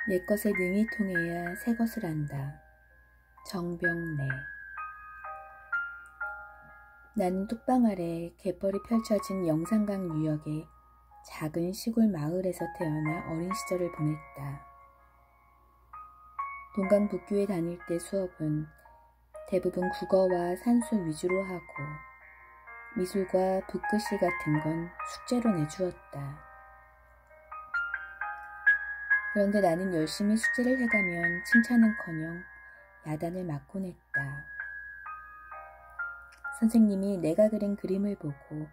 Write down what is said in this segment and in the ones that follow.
옛것에 능히 통해야 새것을 안다. 정병래. 나는 뚝방 아래 갯벌이 펼쳐진 영산강 유역의 작은 시골 마을에서 태어나 어린 시절을 보냈다. 동강북교에 다닐 때 수업은 대부분 국어와 산수 위주로 하고 미술과 붓글씨 같은 건 숙제로 내주었다. 그런데 나는 열심히 숙제를 해가면 칭찬은커녕 야단을 맞곤 했다. 선생님이 내가 그린 그림을 보고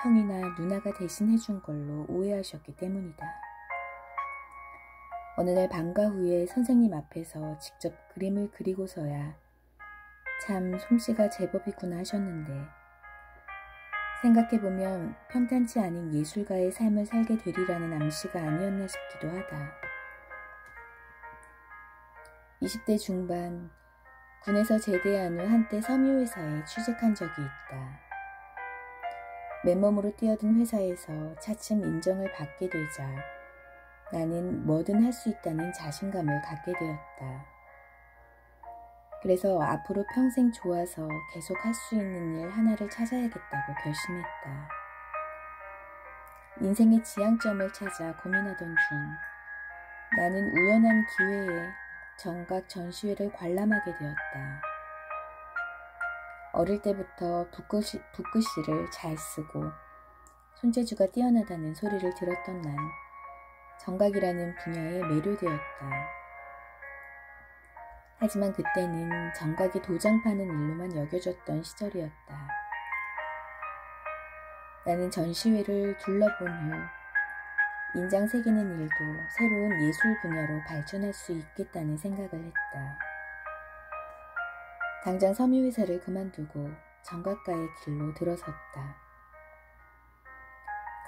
형이나 누나가 대신 해준 걸로 오해하셨기 때문이다. 어느 날 방과 후에 선생님 앞에서 직접 그림을 그리고서야 참 솜씨가 제법이구나 하셨는데 생각해보면 평탄치 않은 예술가의 삶을 살게 되리라는 암시가 아니었나 싶기도 하다. 20대 중반 군에서 제대한 후 한때 섬유회사에 취직한 적이 있다. 맨몸으로 뛰어든 회사에서 차츰 인정을 받게 되자 나는 뭐든 할 수 있다는 자신감을 갖게 되었다. 그래서 앞으로 평생 좋아서 계속 할 수 있는 일 하나를 찾아야겠다고 결심했다. 인생의 지향점을 찾아 고민하던 중 나는 우연한 기회에 정각 전시회를 관람하게 되었다. 어릴 때부터 붓글씨를 잘 쓰고 손재주가 뛰어나다는 소리를 들었던 난 정각이라는 분야에 매료되었다. 하지만 그때는 정각이 도장 파는 일로만 여겨졌던 시절이었다. 나는 전시회를 둘러본 후 인장 새기는 일도 새로운 예술 분야로 발전할 수 있겠다는 생각을 했다. 당장 섬유회사를 그만두고 정각가의 길로 들어섰다.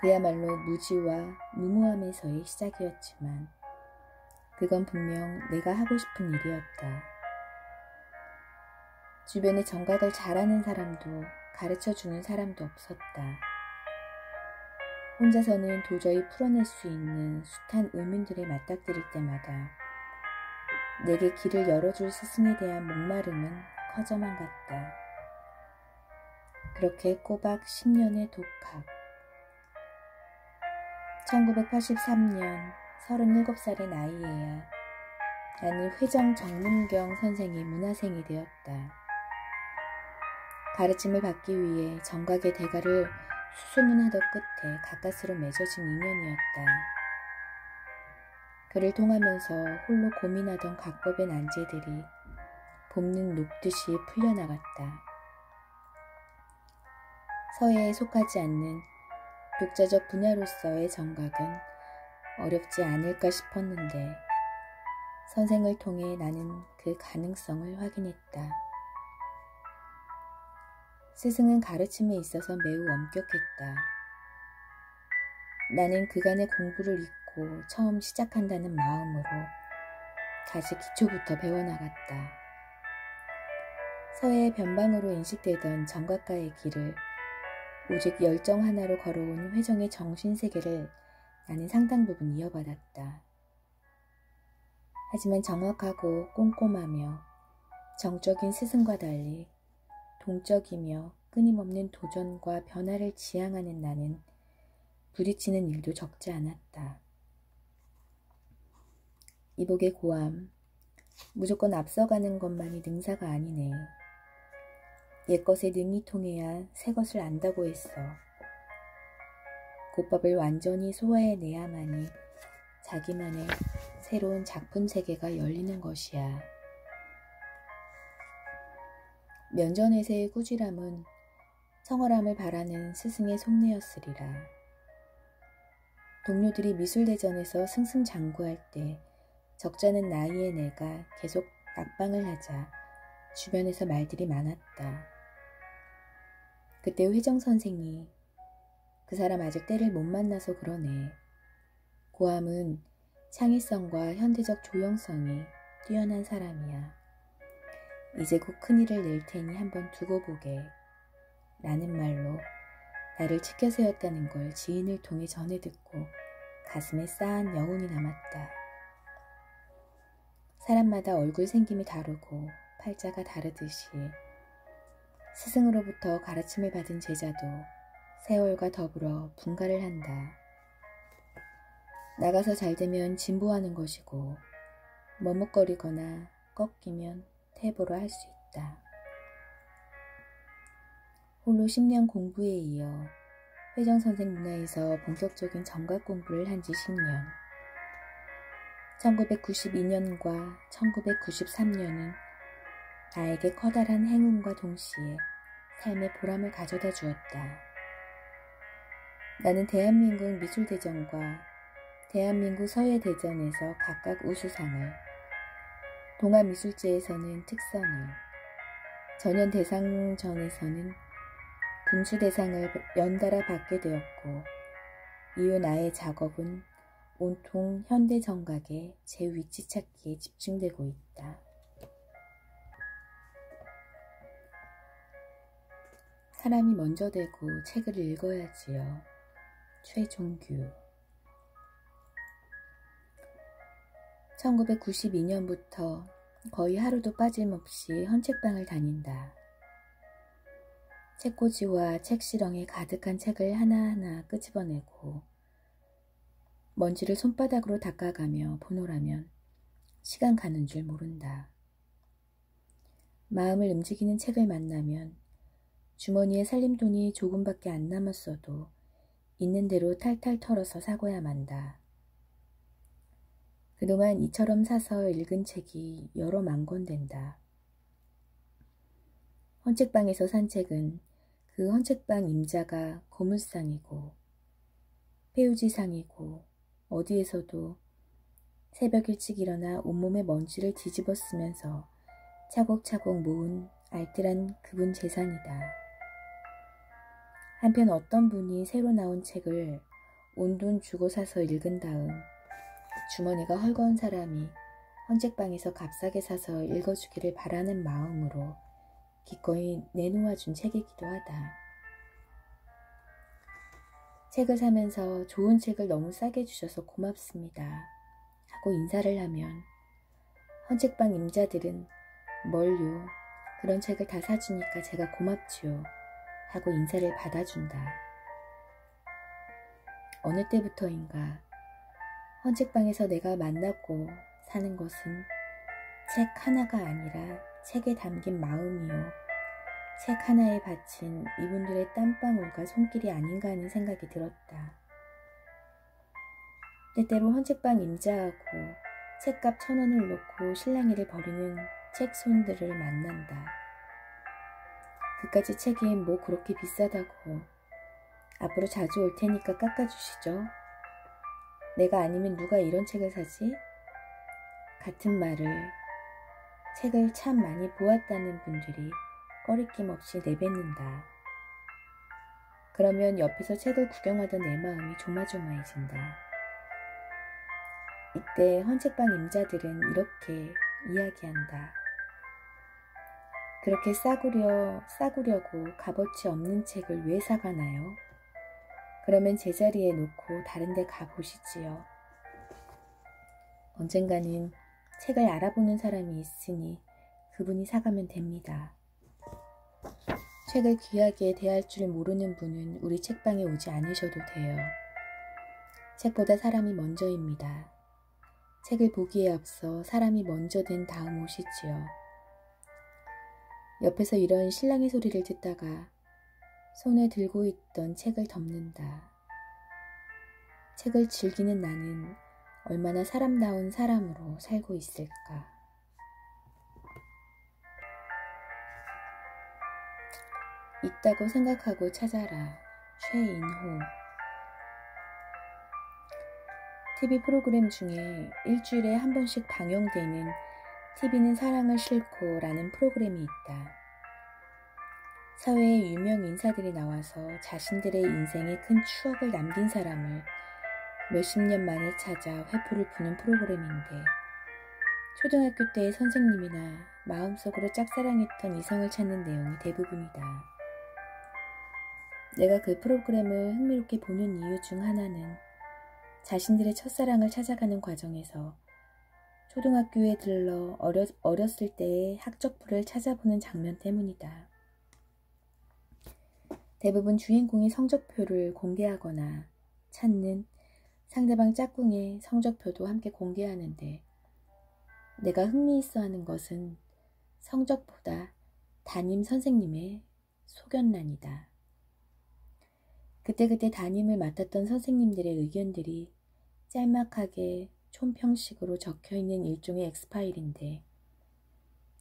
그야말로 무지와 무모함에서의 시작이었지만 그건 분명 내가 하고 싶은 일이었다. 주변에 정각을 잘하는 사람도 가르쳐주는 사람도 없었다. 혼자서는 도저히 풀어낼 수 있는 숱한 의문들에 맞닥뜨릴 때마다 내게 길을 열어줄 스승에 대한 목마름은 커져만 갔다. 그렇게 꼬박 10년의 독학. 1983년 37살의 나이에야 나는 회정 정문경 선생의 문화생이 되었다. 가르침을 받기 위해 정각의 대가를 수소문하던 끝에 가까스로 맺어진 인연이었다. 그를 통하면서 홀로 고민하던 각법의 난제들이 봄눈 녹듯이 풀려나갔다. 서예에 속하지 않는 독자적 분야로서의 정각은 어렵지 않을까 싶었는데 선생을 통해 나는 그 가능성을 확인했다. 스승은 가르침에 있어서 매우 엄격했다. 나는 그간의 공부를 잊고 처음 시작한다는 마음으로 다시 기초부터 배워나갔다. 서예의 변방으로 인식되던 정각가의 길을 오직 열정 하나로 걸어온 회정의 정신세계를 나는 상당 부분 이어받았다. 하지만 정확하고 꼼꼼하며 정적인 스승과 달리 동적이며 끊임없는 도전과 변화를 지향하는 나는 부딪히는 일도 적지 않았다. 이복의 고함, 무조건 앞서가는 것만이 능사가 아니네. 옛것에 능히 통해야 새것을 안다고 했어. 곧밥을 완전히 소화해내야만이 자기만의 새로운 작품 세계가 열리는 것이야. 면전에서의 꾸지람은 청어람을 바라는 스승의 속내였으리라. 동료들이 미술대전에서 승승장구할 때 적잖은 나이의 내가 계속 낙방을 하자 주변에서 말들이 많았다. 그때 회정 선생이 그 사람 아직 때를 못 만나서 그러네. 고함은 창의성과 현대적 조형성이 뛰어난 사람이야. 이제 곧 큰일을 낼 테니 한번 두고 보게. 라는 말로 나를 치켜 세웠다는 걸 지인을 통해 전해 듣고 가슴에 싸한 여운이 남았다. 사람마다 얼굴 생김이 다르고 팔자가 다르듯이 스승으로부터 가르침을 받은 제자도 세월과 더불어 분가를 한다. 나가서 잘되면 진보하는 것이고 머뭇거리거나 꺾이면 퇴보로 할 수 있다. 홀로 10년 공부에 이어 회정선생 문화에서 본격적인 정각 공부를 한 지 10년. 1992년과 1993년은 나에게 커다란 행운과 동시에 삶의 보람을 가져다 주었다. 나는 대한민국 미술대전과 대한민국 서예대전에서 각각 우수상을, 동아미술제에서는 특선을, 전현대상전에서는 금수대상을 연달아 받게 되었고, 이후 나의 작업은 온통 현대정각의 제 위치 찾기에 집중되고 있다. 사람이 먼저 되고 책을 읽어야지요. 최종규. 1992년부터 거의 하루도 빠짐없이 헌책방을 다닌다. 책꽂이와 책시렁에 가득한 책을 하나하나 끄집어내고 먼지를 손바닥으로 닦아가며 보노라면 시간 가는 줄 모른다. 마음을 움직이는 책을 만나면 주머니에 살림돈이 조금밖에 안 남았어도 있는 대로 탈탈 털어서 사고야 만다. 그동안 이처럼 사서 읽은 책이 여러 만 권 된다. 헌책방에서 산 책은 그 헌책방 임자가 고물상이고 폐우지상이고 어디에서도 새벽 일찍 일어나 온몸에 먼지를 뒤집어 쓰면서 차곡차곡 모은 알뜰한 그분 재산이다. 한편 어떤 분이 새로 나온 책을 온돈 주고 사서 읽은 다음 주머니가 헐거운 사람이 헌책방에서 값싸게 사서 읽어주기를 바라는 마음으로 기꺼이 내놓아준 책이기도 하다. 책을 사면서 좋은 책을 너무 싸게 주셔서 고맙습니다 하고 인사를 하면 헌책방 임자들은 뭘요? 그런 책을 다 사주니까 제가 고맙지요 하고 인사를 받아준다. 어느 때부터인가 헌책방에서 내가 만나고 사는 것은 책 하나가 아니라 책에 담긴 마음이요. 책 하나에 바친 이분들의 땀방울과 손길이 아닌가 하는 생각이 들었다. 때때로 헌책방 임자하고 책값 1,000원을 놓고 실랑이를 벌이는 책손들을 만난다. 그까지 책이 뭐 그렇게 비싸다고. 앞으로 자주 올 테니까 깎아주시죠. 내가 아니면 누가 이런 책을 사지? 같은 말을 책을 참 많이 보았다는 분들이 꺼리낌 없이 내뱉는다. 그러면 옆에서 책을 구경하던 내 마음이 조마조마해진다. 이때 헌책방 임자들은 이렇게 이야기한다. 그렇게 싸구려고 값어치 없는 책을 왜 사가나요? 그러면 제자리에 놓고 다른 데 가보시지요. 언젠가는 책을 알아보는 사람이 있으니 그분이 사가면 됩니다. 책을 귀하게 대할 줄 모르는 분은 우리 책방에 오지 않으셔도 돼요. 책보다 사람이 먼저입니다. 책을 보기에 앞서 사람이 먼저 된 다음 오시지요. 옆에서 이런 실랑이 소리를 듣다가 손에 들고 있던 책을 덮는다. 책을 즐기는 나는 얼마나 사람다운 사람으로 살고 있을까. 있다고 생각하고 찾아라. 최인호. TV 프로그램 중에 일주일에 한 번씩 방영되는 TV는 사랑을 싣고 라는 프로그램이 있다. 사회의 유명 인사들이 나와서 자신들의 인생에 큰 추억을 남긴 사람을 몇십 년 만에 찾아 회포를 푸는 프로그램인데 초등학교 때의 선생님이나 마음속으로 짝사랑했던 이성을 찾는 내용이 대부분이다. 내가 그 프로그램을 흥미롭게 보는 이유 중 하나는 자신들의 첫사랑을 찾아가는 과정에서 초등학교에 들러 어렸을 때의 학적부를 찾아보는 장면 때문이다. 대부분 주인공이 성적표를 공개하거나 찾는 상대방 짝꿍의 성적표도 함께 공개하는데 내가 흥미있어하는 것은 성적보다 담임 선생님의 소견란이다. 그때그때 담임을 맡았던 선생님들의 의견들이 짤막하게 촌평식으로 적혀있는 일종의 엑스파일인데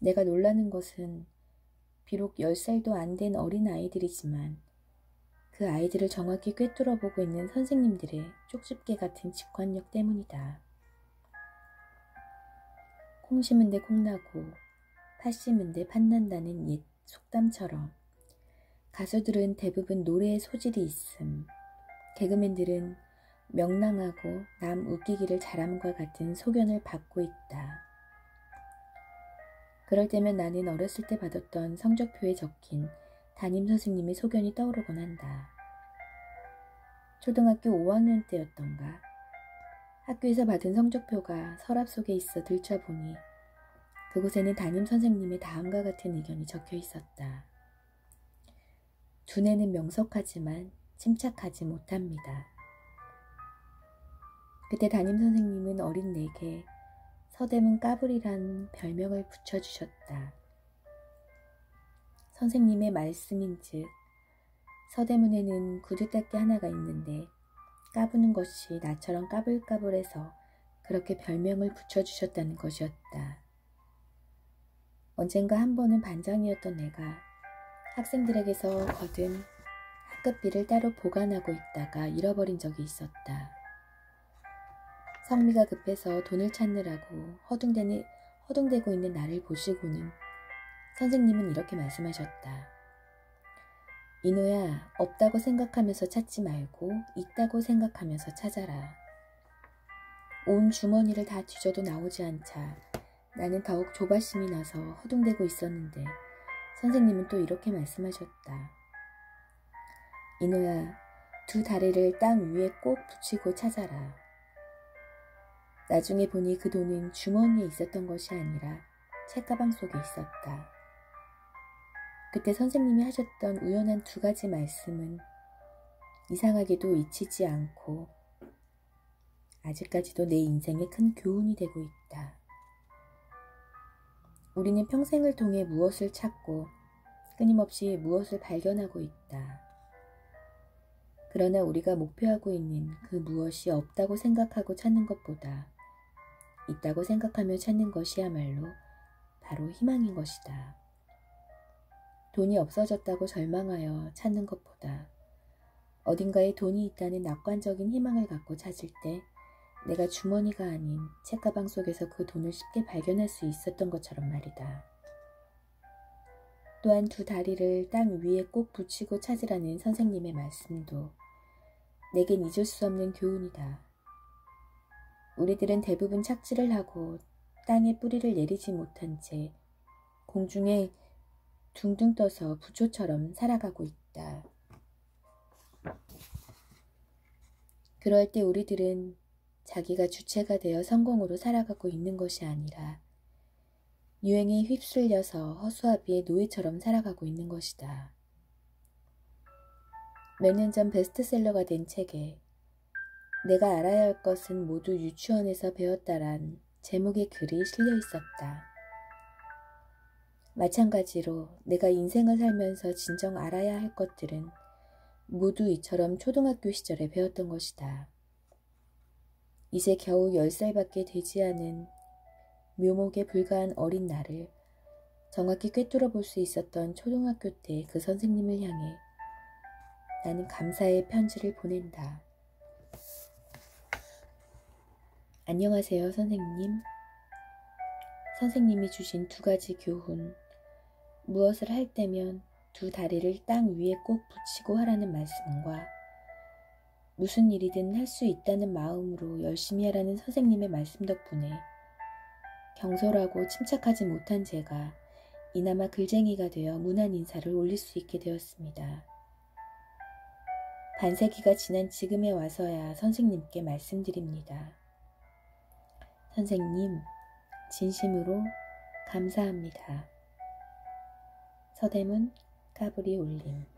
내가 놀라는 것은 비록 10살도 안 된 어린 아이들이지만 그 아이들을 정확히 꿰뚫어보고 있는 선생님들의 쪽집게 같은 직관력 때문이다. 콩 심은 데 콩나고 팥 심은 데 팥난다는 옛 속담처럼 가수들은 대부분 노래에 소질이 있음, 개그맨들은 명랑하고 남 웃기기를 잘함과 같은 소견을 받고 있다. 그럴 때면 나는 어렸을 때 받았던 성적표에 적힌 담임 선생님의 소견이 떠오르곤 한다. 초등학교 5학년 때였던가 학교에서 받은 성적표가 서랍 속에 있어 들춰보니 그곳에는 담임 선생님의 다음과 같은 의견이 적혀 있었다. 두뇌는 명석하지만 침착하지 못합니다. 그때 담임 선생님은 어린 내게 서대문 까불이란 별명을 붙여주셨다. 선생님의 말씀인즉 서대문에는 구두닦이 하나가 있는데 까부는 것이 나처럼 까불까불해서 그렇게 별명을 붙여주셨다는 것이었다. 언젠가 한 번은 반장이었던 내가 학생들에게서 거둔 학급비를 따로 보관하고 있다가 잃어버린 적이 있었다. 성미가 급해서 돈을 찾느라고 허둥대고 있는 나를 보시고는 선생님은 이렇게 말씀하셨다. 이노야, 없다고 생각하면서 찾지 말고 있다고 생각하면서 찾아라. 온 주머니를 다 뒤져도 나오지 않자 나는 더욱 조바심이 나서 허둥대고 있었는데 선생님은 또 이렇게 말씀하셨다. 이노야, 두 다리를 땅 위에 꼭 붙이고 찾아라. 나중에 보니 그 돈은 주머니에 있었던 것이 아니라 책가방 속에 있었다. 그때 선생님이 하셨던 우연한 두 가지 말씀은 이상하게도 잊히지 않고 아직까지도 내 인생에 큰 교훈이 되고 있다. 우리는 평생을 통해 무엇을 찾고 끊임없이 무엇을 발견하고 있다. 그러나 우리가 목표하고 있는 그 무엇이 없다고 생각하고 찾는 것보다 있다고 생각하며 찾는 것이야말로 바로 희망인 것이다. 돈이 없어졌다고 절망하여 찾는 것보다 어딘가에 돈이 있다는 낙관적인 희망을 갖고 찾을 때 내가 주머니가 아닌 책가방 속에서 그 돈을 쉽게 발견할 수 있었던 것처럼 말이다. 또한 두 다리를 땅 위에 꼭 붙이고 찾으라는 선생님의 말씀도 내겐 잊을 수 없는 교훈이다. 우리들은 대부분 착지를 하고 땅에 뿌리를 내리지 못한 채 공중에 둥둥 떠서 부초처럼 살아가고 있다. 그럴 때 우리들은 자기가 주체가 되어 성공으로 살아가고 있는 것이 아니라 유행에 휩쓸려서 허수아비의 노예처럼 살아가고 있는 것이다. 몇 년 전 베스트셀러가 된 책에 내가 알아야 할 것은 모두 유치원에서 배웠다란 제목의 글이 실려 있었다. 마찬가지로 내가 인생을 살면서 진정 알아야 할 것들은 모두 이처럼 초등학교 시절에 배웠던 것이다. 이제 겨우 10살밖에 되지 않은 묘목에 불과한 어린 나를 정확히 꿰뚫어 볼 수 있었던 초등학교 때 그 선생님을 향해 나는 감사의 편지를 보낸다. 안녕하세요, 선생님. 선생님이 주신 두 가지 교훈. 무엇을 할 때면 두 다리를 땅 위에 꼭 붙이고 하라는 말씀과 무슨 일이든 할 수 있다는 마음으로 열심히 하라는 선생님의 말씀 덕분에 경솔하고 침착하지 못한 제가 이나마 글쟁이가 되어 무난 인사를 올릴 수 있게 되었습니다. 반세기가 지난 지금에 와서야 선생님께 말씀드립니다. 선생님, 진심으로 감사합니다. 서대문 까불이 올림.